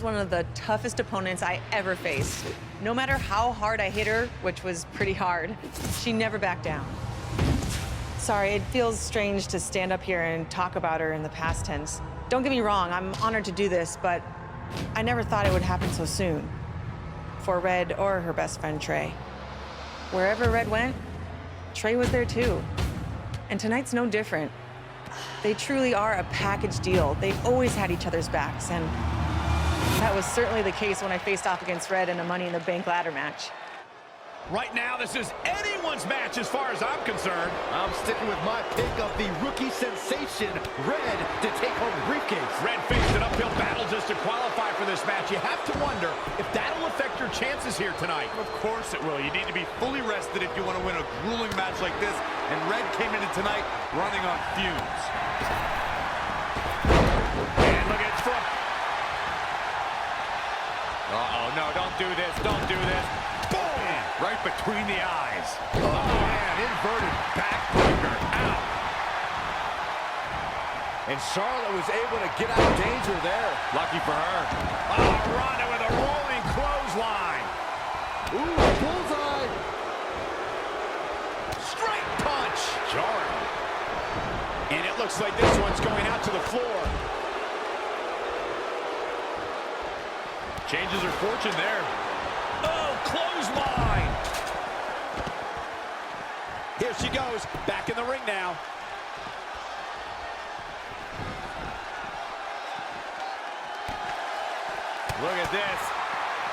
one of the toughest opponents I ever faced. No matter how hard I hit her, which was pretty hard, she never backed down. Sorry, it feels strange to stand up here and talk about her in the past tense. Don't get me wrong, I'm honored to do this, but I never thought it would happen so soon. For Red or her best friend, Trey. Wherever Red went, Trey was there too. And tonight's no different. They truly are a package deal. They've always had each other's backs, and that was certainly the case when I faced off against Red in a Money in the Bank ladder match. Right now, this is anyone's match as far as I'm concerned. I'm sticking with my pick of the rookie sensation, Red, to take home the briefcase. Red faced an uphill battle just to qualify for this match. You have to wonder if that'll affect your chances here tonight. Of course it will. You need to be fully rested if you want to win a grueling match like this. And Red came into tonight running on fumes. And look at its foot. Uh-oh, no, don't do this, don't do this. Boom! Right between the eyes. Oh, man, inverted backbreaker. Ow! And Charlotte was able to get out of danger there. Lucky for her. Oh, Ronda with a rolling clothesline. Ooh, bullseye. Straight punch. Jarring. And it looks like this one's going out to the floor. Changes her fortune there. Oh, clothesline. Here she goes, back in the ring now. Look at this.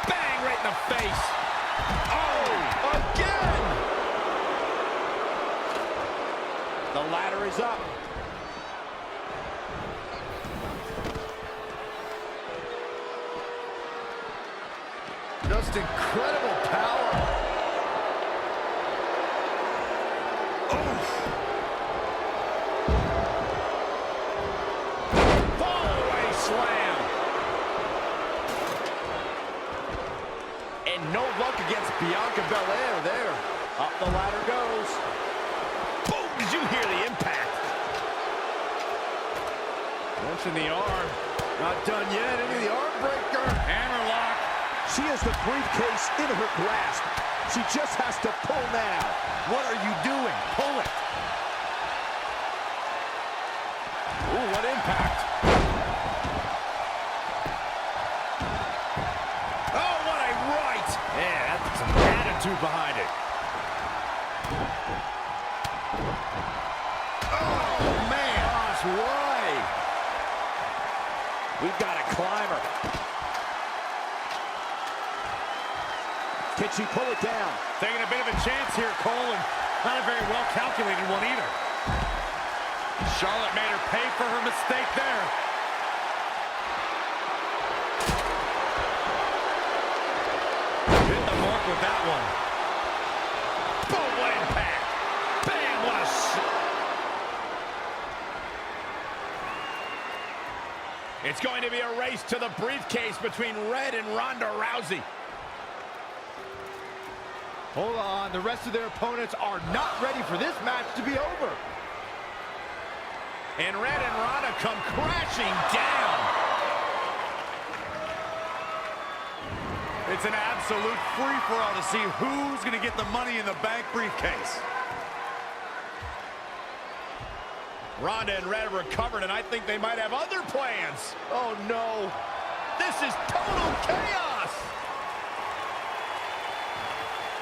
Bang, right in the face. Oh, again. The ladder is up. Just incredible power. Fall-away slam. And no luck against Bianca Belair there. Up the ladder goes. Boom, did you hear the impact? Launching the arm. Not done yet. Into the arm breaker. Hammerlock. She has the briefcase in her grasp. She just has to pull now. What are you doing? Pull it. Ooh, what impact. Oh, what a right. Yeah, that's some attitude behind it. Oh, man. Gosh, why? We've got a climber. Can she pull it down? Taking a bit of a chance here, Cole, and not a very well-calculated one either. Charlotte made her pay for her mistake there. Hit the mark with that one. Boom, what impact. Bam, what a It's going to be a race to the briefcase between Red and Ronda Rousey. Hold on, the rest of their opponents are not ready for this match to be over. And Red and Ronda come crashing down. It's an absolute free-for-all to see who's going to get the Money in the Bank briefcase. Ronda and Red recovered, and I think they might have other plans. Oh, no. This is total chaos.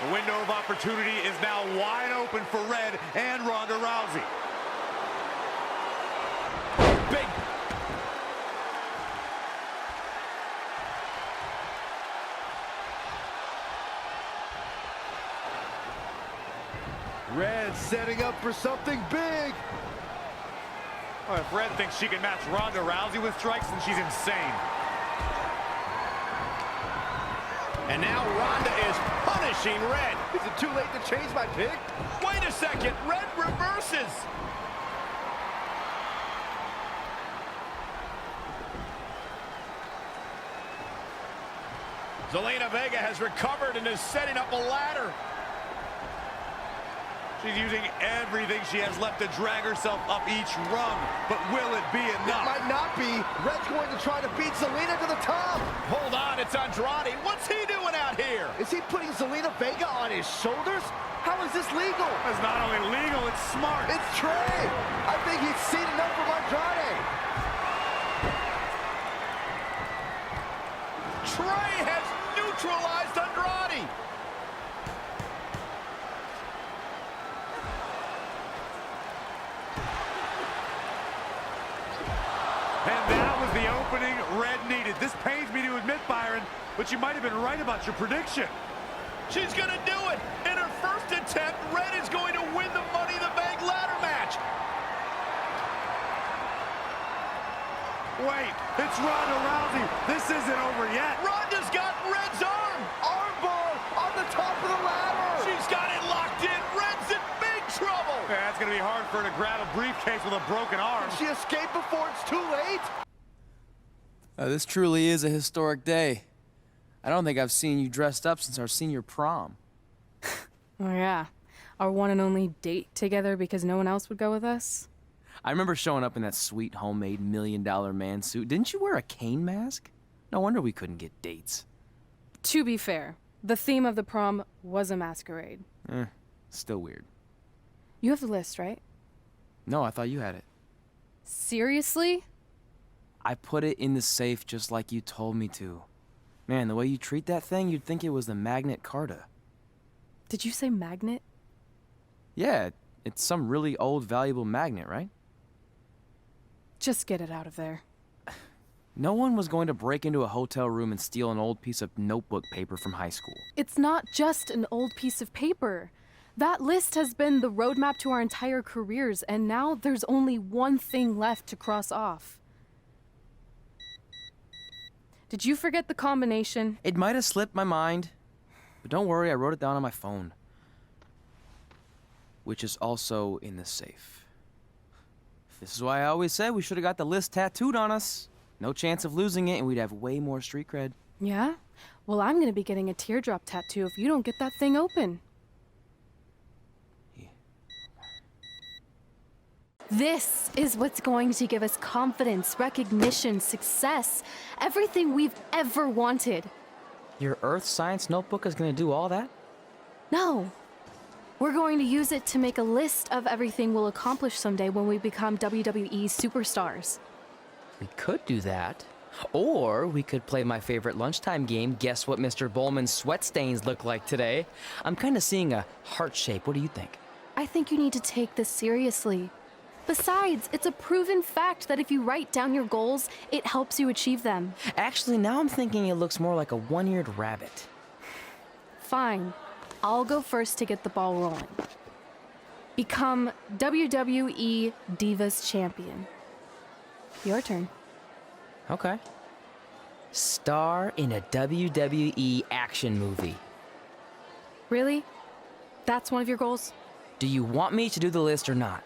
The window of opportunity is now wide open for Red and Ronda Rousey. Big. Red setting up for something big. Oh, if Red thinks she can match Ronda Rousey with strikes, then she's insane. And now Ronda is punishing Red. Is it too late to change my pick? Wait a second, Red reverses. Zelina Vega has recovered and is setting up a ladder. She's using everything she has left to drag herself up each rung. But will it be enough? It might not be. Red's going to try to beat Zelina to the top. Hold on, it's Andrade. What's he doing out here? Is he putting Zelina Vega on his shoulders? How is this legal? It's not only legal, it's smart. It's Trey. I think he's seen enough from Andrade. Trey has neutralized Andrade. And that was the opening Red needed. This pains me to admit, Byron, but you might have been right about your prediction. She's going to do it. In her first attempt, Red is going to win the Money in the Bank ladder match. Wait, it's Ronda Rousey. This isn't over yet. Ronda's got Red's arm. Armbar on the top of the ladder. She's got it locked in. Red's in big trouble. Yeah, that's going to be hard for her to grab a briefcase with a broken arm. Can she escape before it's too late? This truly is a historic day. I don't think I've seen you dressed up since our senior prom. Oh yeah, our one and only date together because no one else would go with us. I remember showing up in that sweet homemade $1 million man suit. Didn't you wear a cane mask? No wonder we couldn't get dates. To be fair, the theme of the prom was a masquerade. Still weird. You have the list, right? No, I thought you had it. Seriously? I put it in the safe just like you told me to. Man, the way you treat that thing, you'd think it was the Magnet Carta. Did you say magnet? Yeah, it's some really old, valuable magnet, right? Just get it out of there. No one was going to break into a hotel room and steal an old piece of notebook paper from high school. It's not just an old piece of paper. That list has been the roadmap to our entire careers, and now there's only one thing left to cross off. Did you forget the combination? It might have slipped my mind, but don't worry, I wrote it down on my phone. Which is also in the safe. This is why I always said we should have got the list tattooed on us. No chance of losing it, and we'd have way more street cred. Yeah? Well, I'm gonna be getting a teardrop tattoo if you don't get that thing open. This is what's going to give us confidence, recognition, success, everything we've ever wanted. Your earth science notebook is gonna do all that? No. We're going to use it to make a list of everything we'll accomplish someday when we become WWE superstars. We could do that. Or we could play my favorite lunchtime game, Guess What Mr. Bowman's Sweat Stains Look Like Today. I'm kind of seeing a heart shape. What do you think? I think you need to take this seriously. Besides, it's a proven fact that if you write down your goals, it helps you achieve them. Actually, now I'm thinking it looks more like a one-eared rabbit. Fine. I'll go first to get the ball rolling. Become WWE Divas Champion. Your turn. Okay. Star in a WWE action movie. Really? That's one of your goals? Do you want me to do the list or not?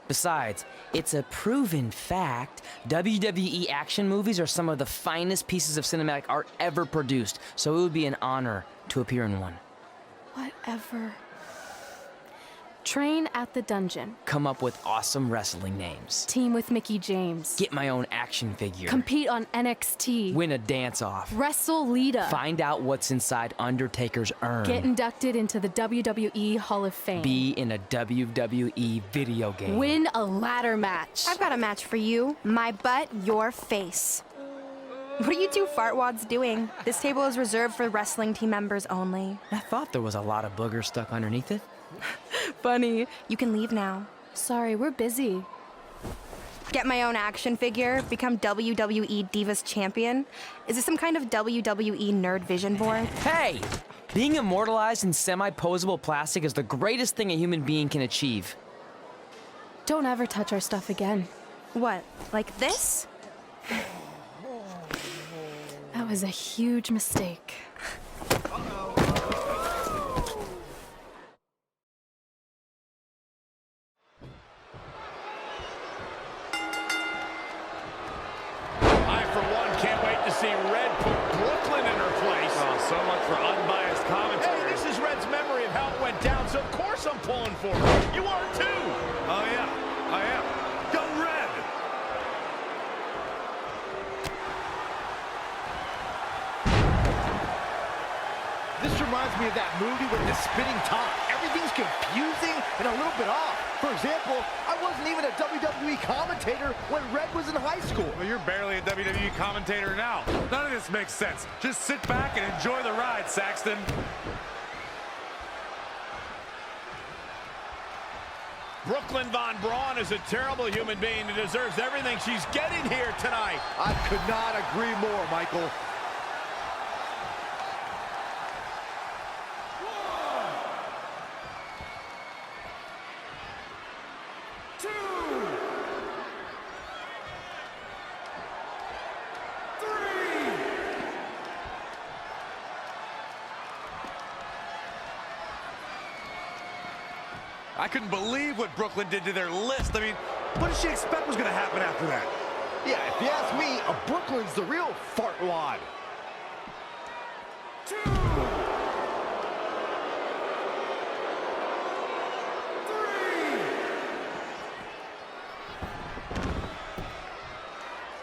Besides, it's a proven fact, WWE action movies are some of the finest pieces of cinematic art ever produced, so it would be an honor to appear in one. Whatever. Train at the dungeon. Come up with awesome wrestling names. Team with Mickey James. Get my own action figure. Compete on NXT. Win a dance-off. Wrestle Lita. Find out what's inside Undertaker's urn. Get inducted into the WWE Hall of Fame. Be in a WWE video game. Win a ladder match. I've got a match for you. My butt, your face. What are you two fartwads doing? This table is reserved for wrestling team members only. I thought there was a lot of boogers stuck underneath it. Funny. You can leave now. Sorry, we're busy. Get my own action figure, become WWE Divas Champion. Is this some kind of WWE nerd vision board? Hey! Being immortalized in semi-posable plastic is the greatest thing a human being can achieve. Don't ever touch our stuff again. What, like this? That was a huge mistake. I, for one, can't wait to see Red put Brooklyn in her place. Oh, so much for unbiased commentary. Hey, this is Red's memory of how it went down, so of course course I'm pulling for her. You are too. Oh, yeah, I am. Go Red! This reminds me of that movie with the spinning top. Everything's confusing and a little bit off. For example, I wasn't even a WWE commentator when Red was in high school. Well, you're barely a WWE commentator now. None of this makes sense. Just sit back and enjoy the ride, Saxton. Brooklyn Von Braun is a terrible human being and deserves everything she's getting here tonight. I could not agree more, Michael. I couldn't believe what Brooklyn did to their list. I mean, what did she expect was going to happen after that? Yeah, if you ask me, Brooklyn's the real fartwad.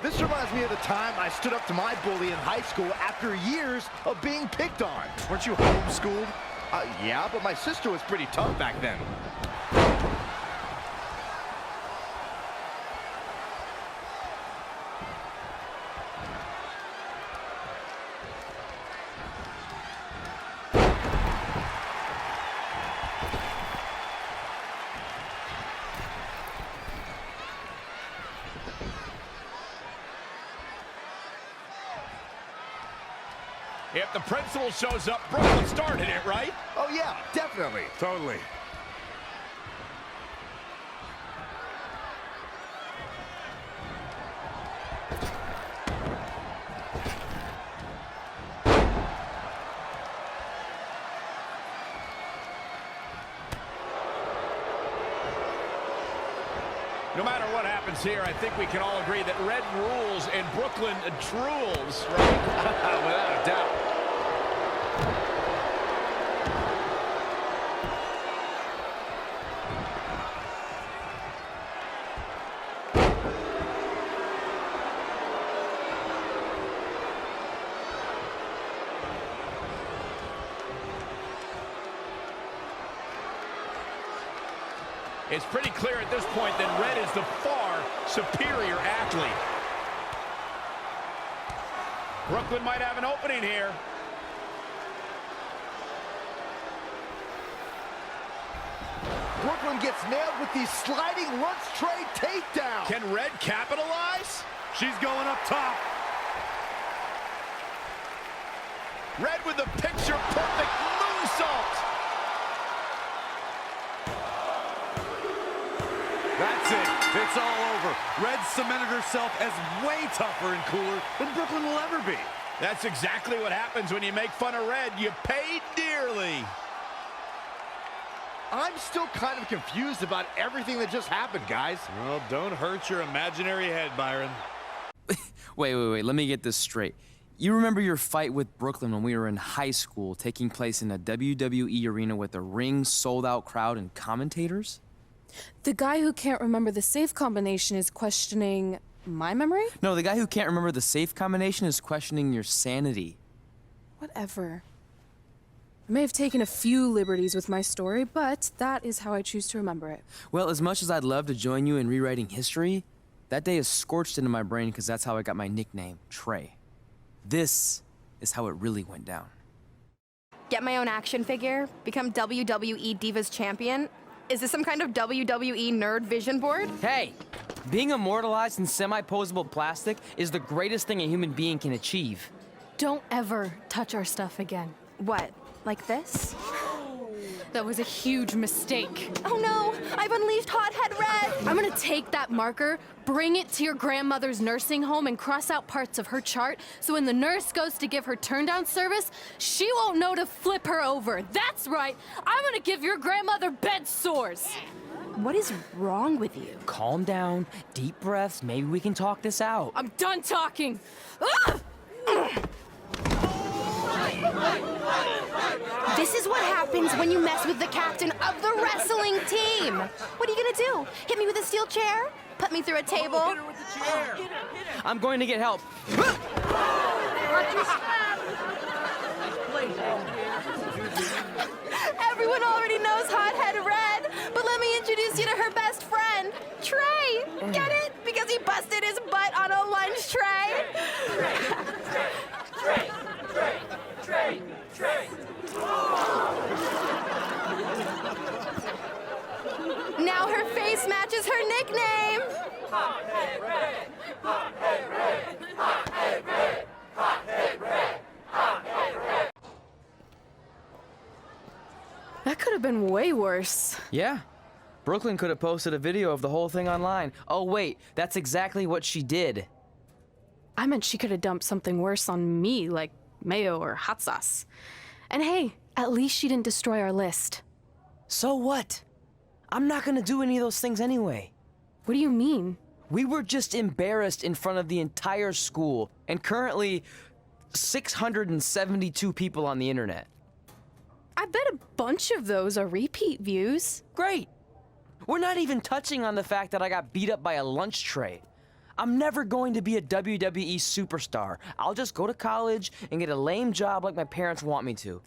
This reminds me of the time I stood up to my bully in high school after years of being picked on. Weren't you homeschooled? Yeah, but my sister was pretty tough back then. If the principal shows up, Brooklyn started it, right? Oh yeah, definitely. Totally. No matter what happens here, I think we can all agree that Red rules and Brooklyn drools, right? Without a doubt. It's pretty clear at this point that Red is the far superior athlete. Brooklyn might have an opening here. Brooklyn gets nailed with the sliding lunch tray takedown. Can Red capitalize? She's going up top. Red with the picture-perfect moonsault. That's it. It's all over. Red cemented herself as way tougher and cooler than Brooklyn will ever be. That's exactly what happens when you make fun of Red. You pay dearly. I'm still kind of confused about everything that just happened, guys. Well, don't hurt your imaginary head, Byron. Wait. Let me get this straight. You remember your fight with Brooklyn when we were in high school, taking place in a WWE arena with a ring, sold-out crowd, and commentators? The guy who can't remember the safe combination is questioning my memory? No, the guy who can't remember the safe combination is questioning your sanity. Whatever. I may have taken a few liberties with my story, but that is how I choose to remember it. Well, as much as I'd love to join you in rewriting history, that day is scorched into my brain because that's how I got my nickname, Trey. This is how it really went down. Get my own action figure? Become WWE Divas Champion? Is this some kind of WWE nerd vision board? Hey, being immortalized in semi-posable plastic is the greatest thing a human being can achieve. Don't ever touch our stuff again. What, like this? That was a huge mistake. Oh no, I've unleashed Hothead Red! I'm gonna take that marker, bring it to your grandmother's nursing home, and cross out parts of her chart so when the nurse goes to give her turn-down service, she won't know to flip her over. That's right, I'm gonna give your grandmother bed sores. What is wrong with you? Calm down, deep breaths, maybe we can talk this out. I'm done talking. This is what happens happens when you mess with the captain of the wrestling team. What are you gonna do? Hit me with a steel chair? Put me through a table? I'm going to get help. Everyone already knows Hothead Red, but let me introduce you to her best friend, Trey. Get it? Because he busted his butt on a lunch tray. Now her face matches her nickname. That could have been way worse. Yeah. Brooklyn could have posted a video of the whole thing online. Oh, wait, that's exactly what she did. I meant she could have dumped something worse on me, like mayo or hot sauce. And hey, at least she didn't destroy our list. So what? I'm not gonna do any of those things anyway. What do you mean? We were just embarrassed in front of the entire school, and currently 672 people on the internet. I bet a bunch of those are repeat views. Great. We're not even touching on the fact that I got beat up by a lunch tray. I'm never going to be a WWE superstar. I'll just go to college and get a lame job like my parents want me to.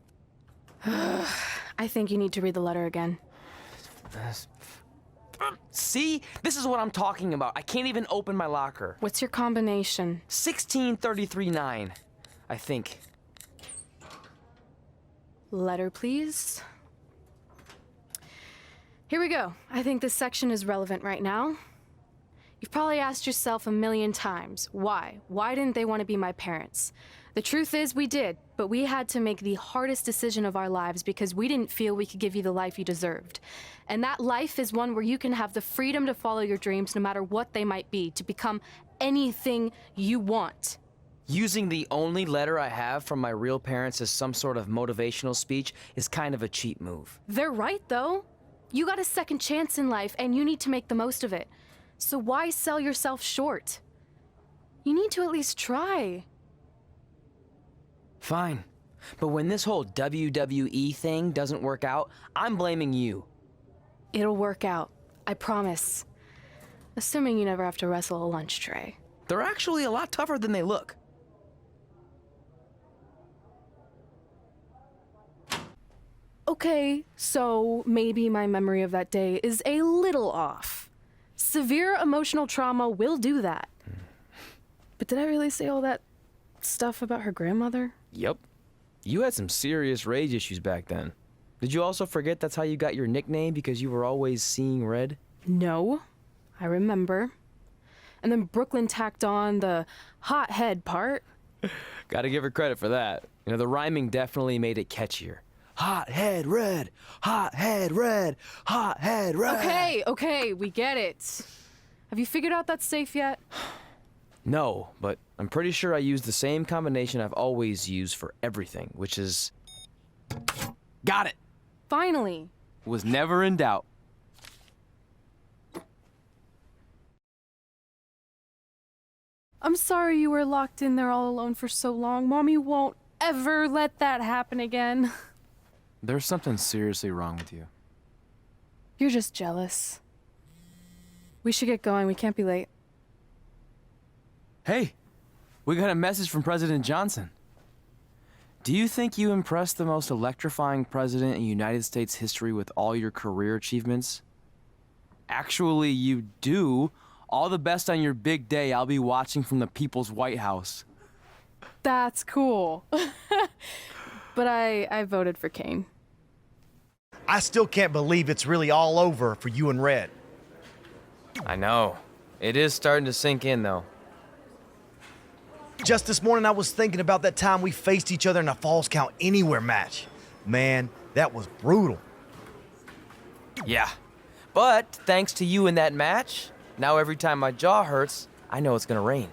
I think you need to read the letter again. See? This is what I'm talking about. I can't even open my locker. What's your combination? 1633-9, I think. Letter, please. Here we go. I think this section is relevant right now. You've probably asked yourself a million times, why? Why didn't they want to be my parents? The truth is we did, but we had to make the hardest decision of our lives because we didn't feel we could give you the life you deserved. And that life is one where you can have the freedom to follow your dreams no matter what they might be, to become anything you want. Using the only letter I have from my real parents as some sort of motivational speech is kind of a cheap move. They're right, though. You got a second chance in life, and you need to make the most of it. So why sell yourself short? You need to at least try. Fine. But when this whole WWE thing doesn't work out, I'm blaming you. It'll work out. I promise. Assuming you never have to wrestle a lunch tray. They're actually a lot tougher than they look. Okay, so maybe my memory of that day is a little off. Severe emotional trauma will do that. But did I really say all that stuff about her grandmother? Yep. You had some serious rage issues back then. Did you also forget that's how you got your nickname because you were always seeing red? No, I remember. And then Brooklyn tacked on the hot head part. Gotta give her credit for that. You know, the rhyming definitely made it catchier. Hot head red, hot head red, hot head red. Okay, we get it. Have you figured out that's safe yet? No, but I'm pretty sure I used the same combination I've always used for everything, which is... Got it! Finally. Was never in doubt. I'm sorry you were locked in there all alone for so long. Mommy won't ever let that happen again. There's something seriously wrong with you. You're just jealous. We should get going. We can't be late. Hey, we got a message from President Johnson. Do you think you impressed the most electrifying president in United States history with all your career achievements? Actually, you do. All the best on your big day. I'll be watching from the People's White House. That's cool. But I voted for Kane. I still can't believe it's really all over for you and Red. I know. It is starting to sink in, though. Just this morning, I was thinking about that time we faced each other in a Falls Count Anywhere match. Man, that was brutal. Yeah. But thanks to you in that match, now every time my jaw hurts, I know it's gonna rain.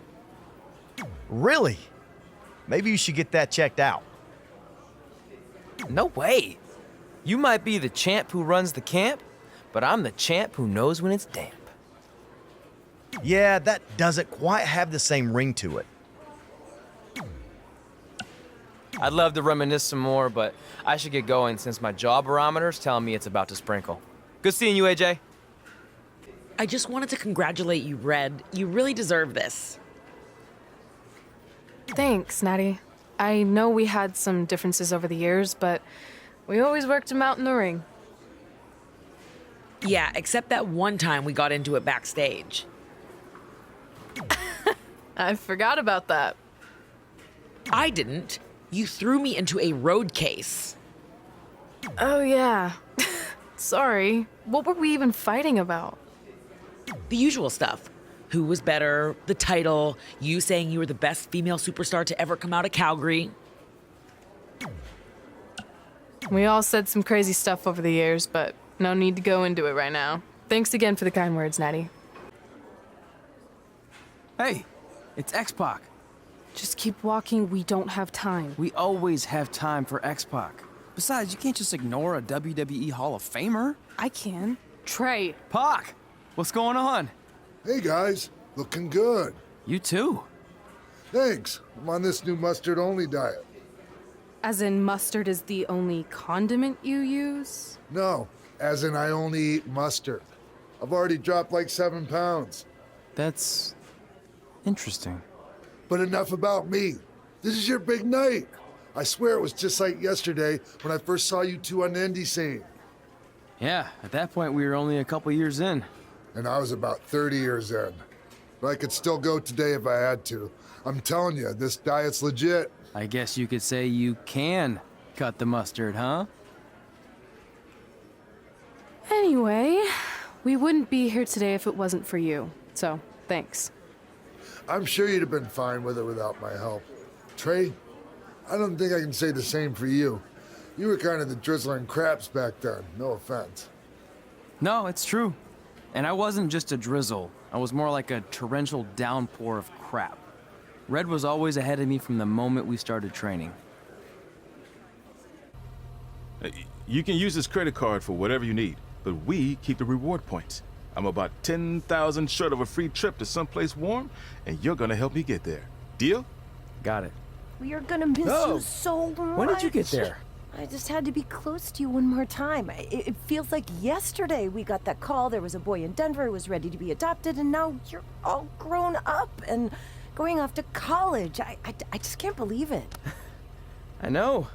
Really? Maybe you should get that checked out. No way. You might be the champ who runs the camp, but I'm the champ who knows when it's damp. Yeah, that doesn't quite have the same ring to it. I'd love to reminisce some more, but I should get going since my jaw barometer's telling me it's about to sprinkle. Good seeing you, AJ. I just wanted to congratulate you, Red. You really deserve this. Thanks, Natty. I know we had some differences over the years, but we always worked them out in the ring. Yeah, except that one time we got into it backstage. I forgot about that. I didn't. You threw me into a road case. Oh, yeah. Sorry. What were we even fighting about? The usual stuff. Who was better, the title, you saying you were the best female superstar to ever come out of Calgary. We all said some crazy stuff over the years, but no need to go into it right now. Thanks again for the kind words, Natty. Hey, it's X-Pac. Just keep walking, we don't have time. We always have time for X-Pac. Besides, you can't just ignore a WWE Hall of Famer. I can. Trey. Pac, what's going on? Hey guys, looking good. You too. Thanks. I'm on this new mustard-only diet. As in mustard is the only condiment you use? No, as in I only eat mustard. I've already dropped like 7 pounds. That's interesting. But enough about me. This is your big night. I swear it was just like yesterday when I first saw you two on the indie scene. Yeah, at that point we were only a couple years in. And I was about 30 years in. But I could still go today if I had to. I'm telling you, this diet's legit. I guess you could say you can cut the mustard, huh? Anyway, we wouldn't be here today if it wasn't for you. So, thanks. I'm sure you'd have been fine with it without my help. Trey, I don't think I can say the same for you. You were kind of the drizzling craps back then, no offense. No, it's true. And I wasn't just a drizzle. I was more like a torrential downpour of crap. Red was always ahead of me from the moment we started training. You can use this credit card for whatever you need, but we keep the reward points. I'm about 10,000 short of a free trip to someplace warm, and you're gonna help me get there. Deal? Got it. We are gonna miss you so much. When did you get there? I just had to be close to you one more time. It feels like yesterday we got that call. There was a boy in Denver who was ready to be adopted, and now you're all grown up and going off to college. I just can't believe it. I know.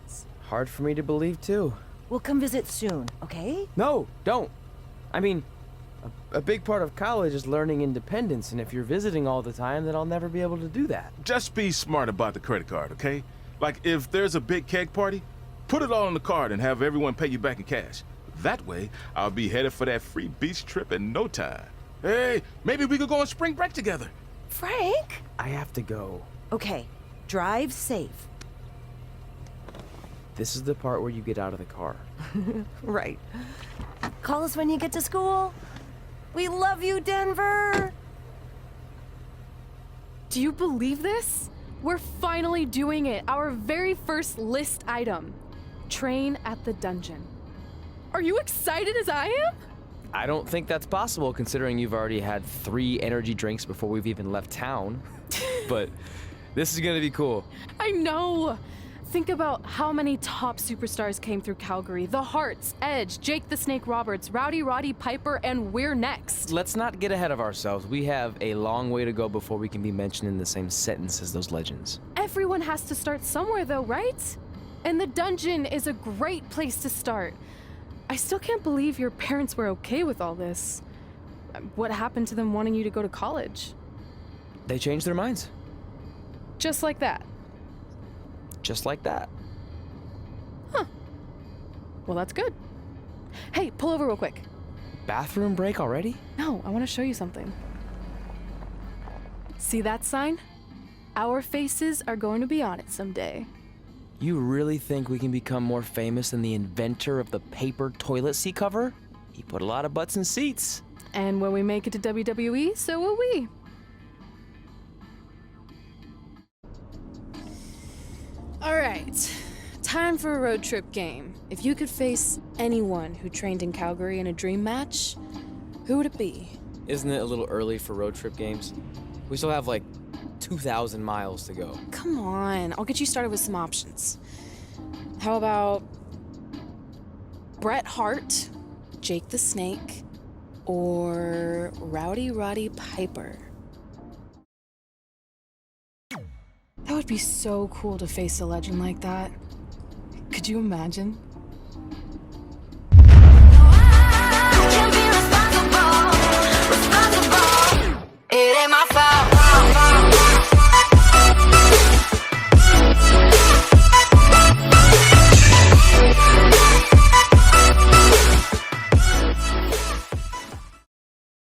It's hard for me to believe, too. We'll come visit soon, okay? No, don't. I mean, a big part of college is learning independence, and if you're visiting all the time, then I'll never be able to do that. Just be smart about the credit card, okay? Like, if there's a big keg party, put it all on the card and have everyone pay you back in cash. That way, I'll be headed for that free beach trip in no time. Hey, maybe we could go on spring break together. Frank? I have to go. Okay, drive safe. This is the part where you get out of the car. Right. Call us when you get to school. We love you, Denver! Do you believe this? We're finally doing it. Our very first list item. Train at the dungeon. Are you excited as I am? I don't think that's possible, considering you've already had 3 energy drinks before we've even left town. But this is gonna be cool. I know. Think about how many top superstars came through Calgary. The Hearts, Edge, Jake the Snake Roberts, Rowdy Roddy Piper, and we're next. Let's not get ahead of ourselves. We have a long way to go before we can be mentioned in the same sentence as those legends. Everyone has to start somewhere though, right? And the dungeon is a great place to start. I still can't believe your parents were okay with all this. What happened to them wanting you to go to college? They changed their minds. Just like that. Just like that. Huh. Well, that's good. Hey, pull over real quick. Bathroom break already? No, I want to show you something. See that sign? Our faces are going to be on it someday. You really think we can become more famous than the inventor of the paper toilet seat cover? He put a lot of butts in seats. And when we make it to WWE, so will we. All right, time for a road trip game. If you could face anyone who trained in Calgary in a dream match, who would it be? Isn't it a little early for road trip games? We still have like 2,000 miles to go. Come on, I'll get you started with some options. How about Bret Hart, Jake the Snake, or Rowdy Roddy Piper? That would be so cool to face a legend like that. Could you imagine?